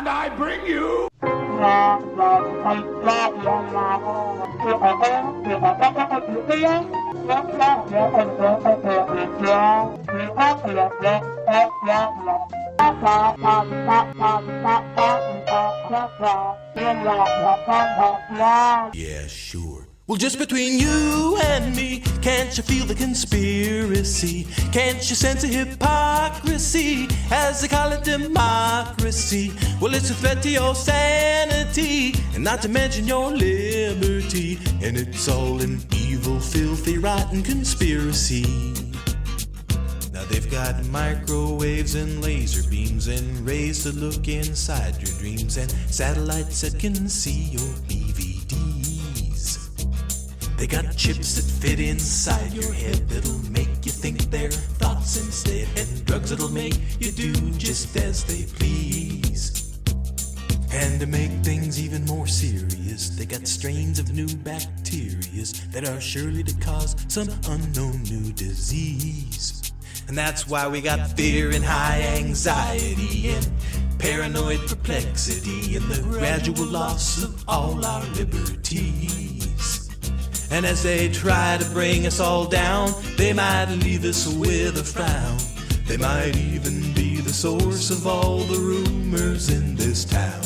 And I bring you... Yeah, sure. Well, just between you and me, can't you feel the conspiracy? Can't you sense a hypocrisy, as they call it democracy? Well, it's a threat to your sanity, and not to mention your liberty. And it's all an evil, filthy, rotten conspiracy. Now they've got microwaves and laser beams and rays to look inside your dreams, and satellites that can see your DVDs. They got chips that fit inside your head that'll make you think their thoughts instead, and drugs that'll make you do just as they please. And to make things even more serious, they got strains of new bacteria that are surely to cause some unknown new disease. And that's why we got fear and high anxiety and paranoid perplexity and the gradual loss of all our liberties. And as they try to bring us all down, they might leave us with a frown. They might even be the source of all the rumors in this town.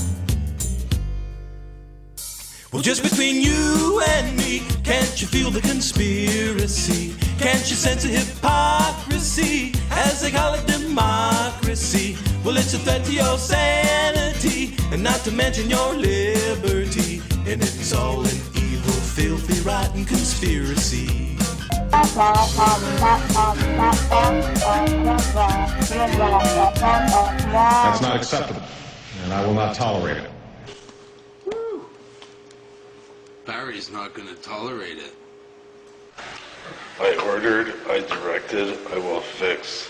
Well, just between you and me, can't you feel the conspiracy? Can't you sense a hypocrisy, as they call it democracy? Well, it's a threat to your sanity, and not to mention your liberty. And it's all an evil, filthy, rotten conspiracy. That's not acceptable, and I will not tolerate it. Barry's not going to tolerate it. I ordered, I directed, I will fix.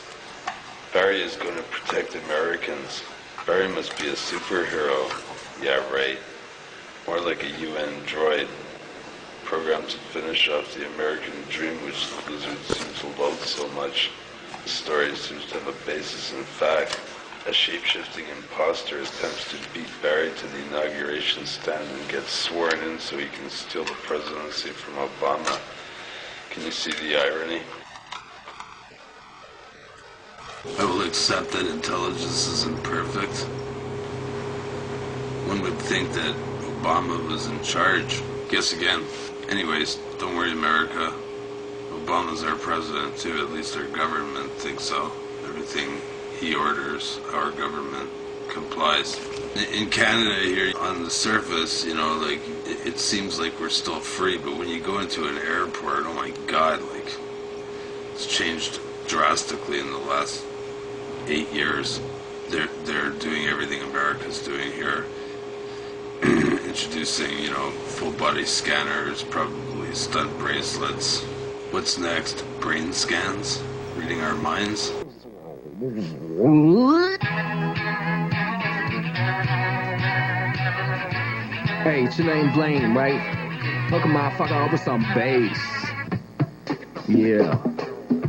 Barry is going to protect Americans. Barry must be a superhero. Yeah, right. More like a UN droid. Programmed to finish off the American dream, which the lizards seem to loathe so much. The story seems to have a basis in fact. A shape-shifting imposter attempts to beat Barry to the inauguration stand and gets sworn in so he can steal the presidency from Obama. Can you see the irony? I will accept that intelligence isn't perfect. One would think that Obama was in charge. Guess again. Anyways, don't worry, America. Obama's our president too, at least our government thinks so. Everything he orders, our government complies. In Canada here, on the surface, you know, like, it seems like we're still free, but when you go into an airport, oh my God, like, it's changed drastically in the last 8 years. They're doing everything America's doing here. Introducing, you know, full body scanners, probably stunt bracelets. What's next? Brain scans? Reading our minds? Hey, it's your name Blaine, right? Hook a motherfucker up with some bass. Yeah.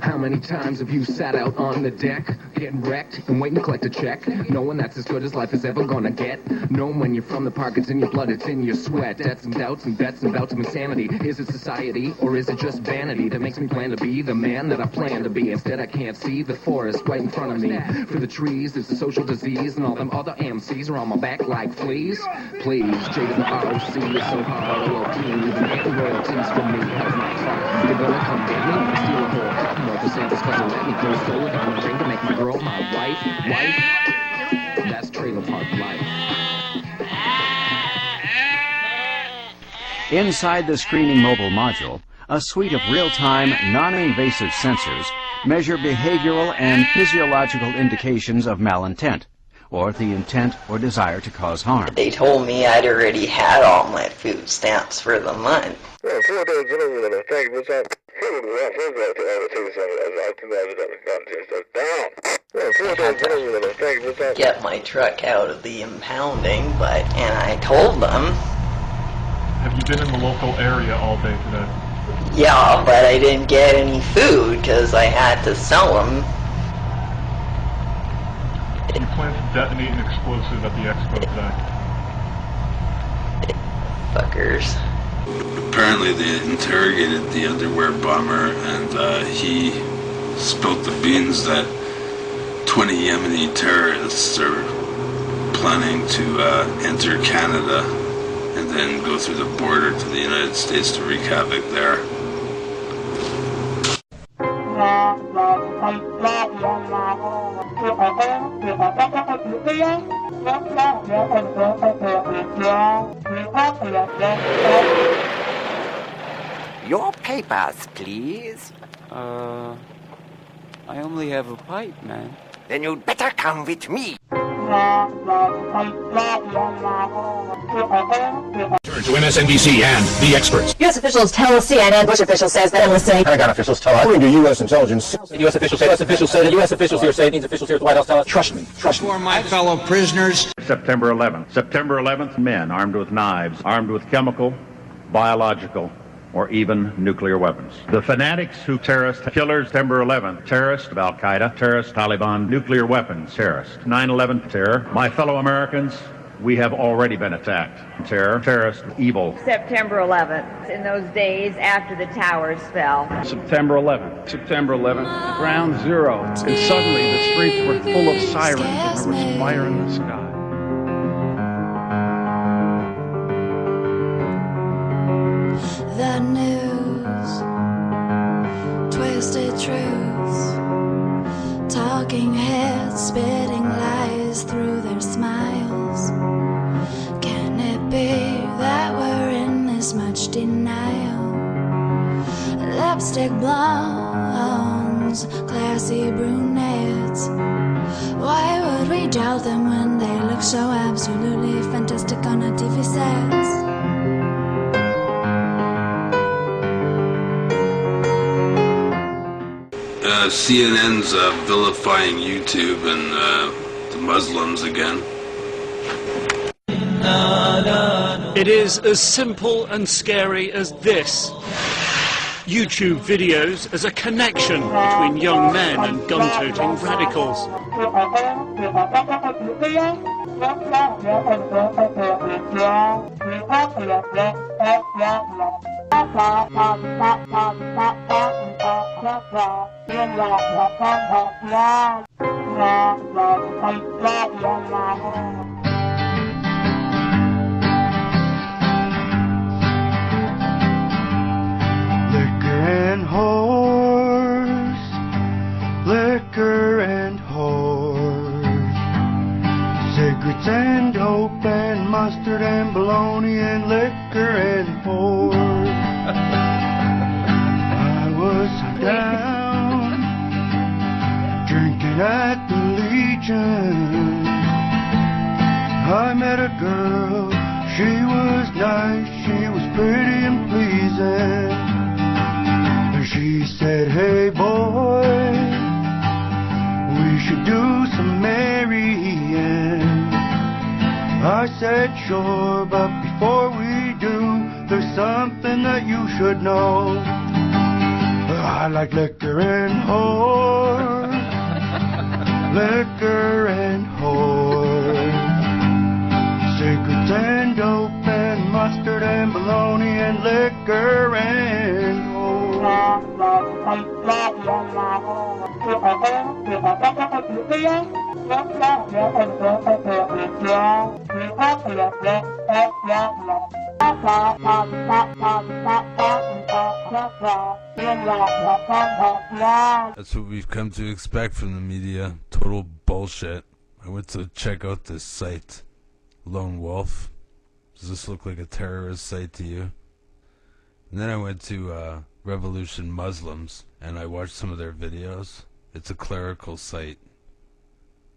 How many times have you sat out on the deck, getting wrecked and waiting to collect a check, knowing that's as good as life is ever gonna get? Knowing when you're from the park, it's in your blood, it's in your sweat. Debts and doubts and bets and bouts of insanity. Is it society or is it just vanity that makes me plan to be the man that I plan to be? Instead, I can't see the forest right in front of me. For the trees, it's a social disease, and all them other MCs are on my back like fleas. Please, J to the ROC is so hard, well, even getting royalties from me. How's my car? They're gonna come get me, steal a whole cup more percentages, cause they let me go solo down the ring to make my girl my wife. That's trailer park life. Inside the screening mobile module, a suite of real-time, non-invasive sensors measure behavioral and physiological indications of malintent, or the intent or desire to cause harm. They told me I'd already had all my food stamps for the month. Get my truck out of the impounding, and I told them. Have you been in the local area all day today? Yeah, but I didn't get any food because I had to sell them. You plan to detonate an explosive at the expose. Fuckers. Apparently they interrogated the underwear bomber, and he spilled the beans that 20 Yemeni terrorists are planning to enter Canada and then go through the border to the United States to wreak havoc there. Your papers, please. I only have a pipe, man. Then you'd better come with me. Turn to MSNBC and the experts. U.S. officials tell CNN. Bush official says that enlisting. Pentagon officials tell us. According to U.S. intelligence. U.S. officials say. U.S. officials say. U.S. officials here say. It means officials here at the White House tell us. Trust me. Trust me. For my fellow prisoners. September 11th. September 11th, men armed with knives, armed with chemical, biological, or even nuclear weapons. The fanatics who terrorist killers, September 11th, terrorist of Al-Qaeda, terrorist Taliban, nuclear weapons, terrorist. 9/11 terror. My fellow Americans, we have already been attacked. Terror, terrorist, evil. September 11th, in those days after the towers fell. September 11th. September 11th, ground zero. And suddenly the streets were full of sirens and there was fire in the sky. The news, twisted truths, talking heads spitting lies through their smiles. Can it be that we're in this much denial? Lipstick blondes, classy brunettes. Why would we doubt them when they look so absolutely fantastic on a TV set? CNN's vilifying YouTube and the Muslims again. It is as simple and scary as this. YouTube videos as a connection between young men and gun-toting radicals. Liquor and whores, cigarettes and dope and mustard and bologna and liquor and whores. I was down, drinking at the Legion. I met a girl, she was nice, she was pretty and pleasing. And she said, hey boy, we should do some marrying. I said sure, but before we do, there's something that you should know. I like liquor and whores, liquor and whores, cigarettes and dope and mustard and bologna and liquor and whores. That's what we've come to expect from the media. Total bullshit. I went to check out this site. Lone Wolf. Does this look like a terrorist site to you? And then I went to Revolution Muslims and I watched some of their videos. It's a clerical site.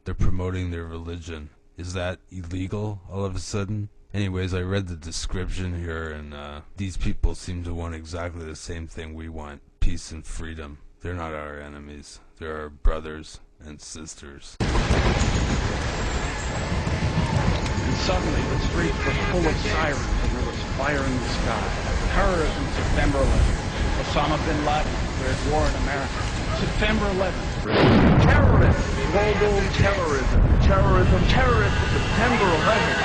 They're promoting their religion. Is that illegal all of a sudden? Anyways, I read the description here, and these people seem to want exactly the same thing we want. Peace and freedom. They're not our enemies. They're our brothers and sisters. And suddenly the streets were full of sirens and there was fire in the sky. Terrorism, September 11th. Osama bin Laden declared war in America. September 11th. Terrorists. Global terrorism. Terrorism. Terrorists. September 11th.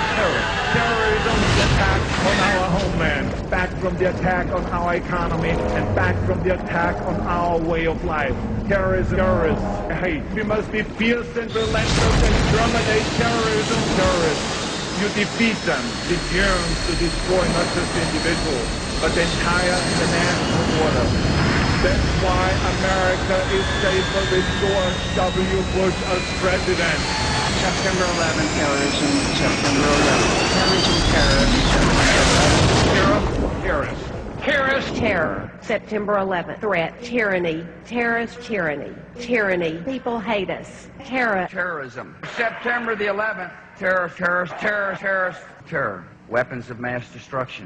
Terrorism. The attack on our homeland. Back from the attack on our economy. And back from the attack on our way of life. Terrorism. Terrorists. Hate. We must be fierce and relentless and exterminate terrorism. Terrorists. You defeat them. It yearns to destroy not just the individual, but the entire international order. That's why America is safer with George W. Bush as president. September 11th, terrorism. September 11th. Terrorism. Terrorist. Terror. September 11th. Threat. Tyranny. Terrorist tyranny. Tyranny. People hate us. Terror. Terrorism. September the 11th. Terror. Weapons of mass destruction.